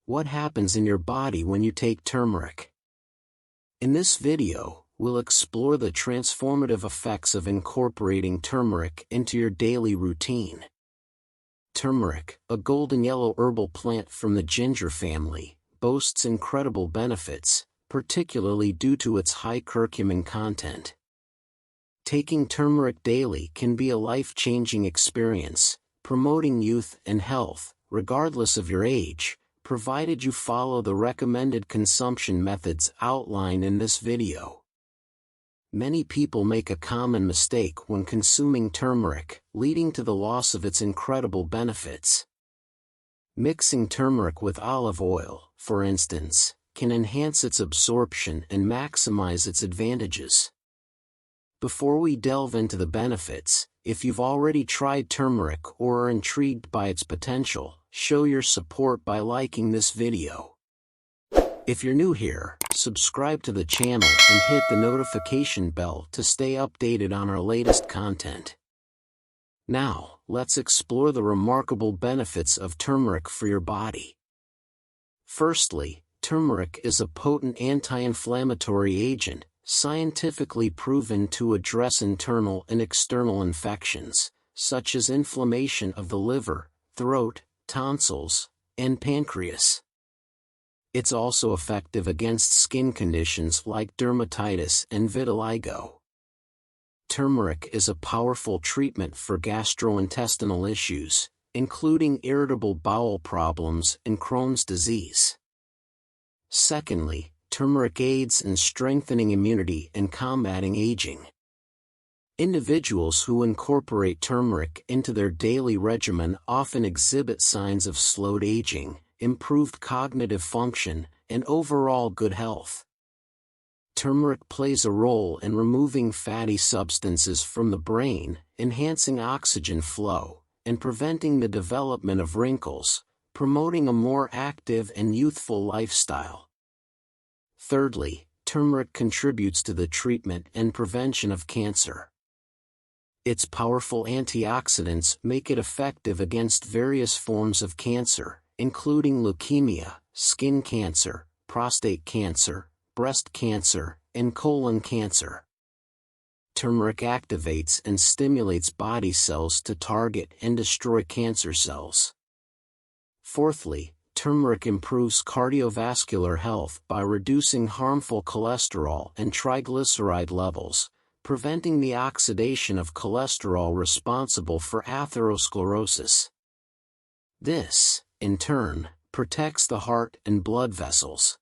What happens in your body when you take turmeric? In this video, we'll explore the transformative effects of incorporating turmeric into your daily routine. Turmeric, a golden yellow herbal plant from the ginger family, boasts incredible benefits, particularly due to its high curcumin content. Taking turmeric daily can be a life-changing experience, promoting youth and health, regardless of your age, provided you follow the recommended consumption methods outlined in this video. Many people make a common mistake when consuming turmeric, leading to the loss of its incredible benefits. Mixing turmeric with olive oil, for instance, can enhance its absorption and maximize its advantages. Before we delve into the benefits, if you've already tried turmeric or are intrigued by its potential, show your support by liking this video. If you're new here, subscribe to the channel and hit the notification bell to stay updated on our latest content. Now, let's explore the remarkable benefits of turmeric for your body. Firstly, turmeric is a potent anti-inflammatory agent, scientifically proven to address internal and external infections, such as inflammation of the liver, throat, tonsils, and pancreas. It's also effective against skin conditions like dermatitis and vitiligo. Turmeric is a powerful treatment for gastrointestinal issues, including irritable bowel problems and Crohn's disease. Secondly, turmeric aids in strengthening immunity and combating aging. Individuals who incorporate turmeric into their daily regimen often exhibit signs of slowed aging, improved cognitive function, and overall good health. Turmeric plays a role in removing fatty substances from the brain, enhancing oxygen flow, and preventing the development of wrinkles, promoting a more active and youthful lifestyle. Thirdly, turmeric contributes to the treatment and prevention of cancer. Its powerful antioxidants make it effective against various forms of cancer, including leukemia, skin cancer, prostate cancer, breast cancer, and colon cancer. Turmeric activates and stimulates body cells to target and destroy cancer cells. Fourthly, turmeric improves cardiovascular health by reducing harmful cholesterol and triglyceride levels, preventing the oxidation of cholesterol responsible for atherosclerosis. This, in turn, protects the heart and blood vessels.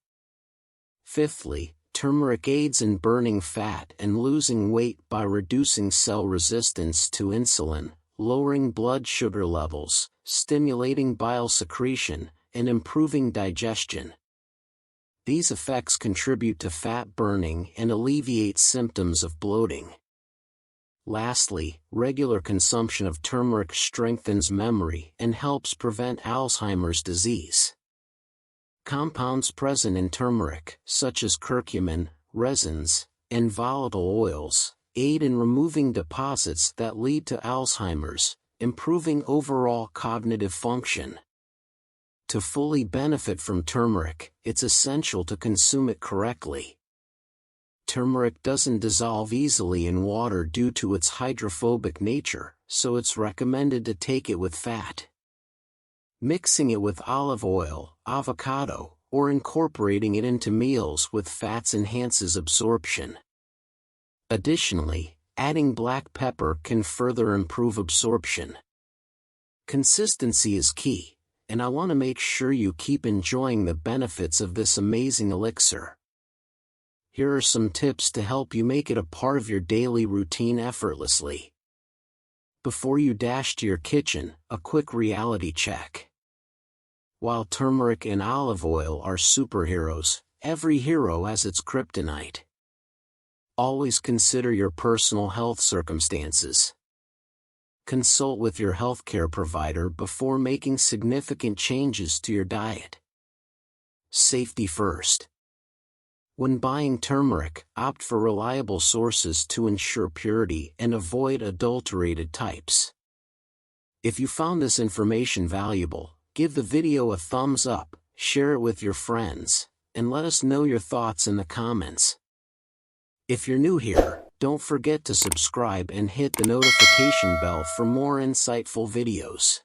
Fifthly, turmeric aids in burning fat and losing weight by reducing cell resistance to insulin, lowering blood sugar levels, stimulating bile secretion, and improving digestion. These effects contribute to fat burning and alleviate symptoms of bloating. Lastly, regular consumption of turmeric strengthens memory and helps prevent Alzheimer's disease. Compounds present in turmeric, such as curcumin, resins, and volatile oils, aid in removing deposits that lead to Alzheimer's, improving overall cognitive function. To fully benefit from turmeric, it's essential to consume it correctly. Turmeric doesn't dissolve easily in water due to its hydrophobic nature, so it's recommended to take it with fat. Mixing it with olive oil, avocado, or incorporating it into meals with fats enhances absorption. Additionally, adding black pepper can further improve absorption. Consistency is key, and I want to make sure you keep enjoying the benefits of this amazing elixir. Here are some tips to help you make it a part of your daily routine effortlessly. Before you dash to your kitchen, a quick reality check. While turmeric and olive oil are superheroes, every hero has its kryptonite. Always consider your personal health circumstances. Consult with your healthcare provider before making significant changes to your diet. Safety first. When buying turmeric, opt for reliable sources to ensure purity and avoid adulterated types. If you found this information valuable, give the video a thumbs up, share it with your friends, and let us know your thoughts in the comments. If you're new here, don't forget to subscribe and hit the notification bell for more insightful videos.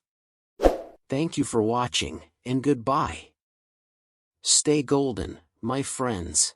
Thank you for watching, and goodbye. Stay golden, my friends.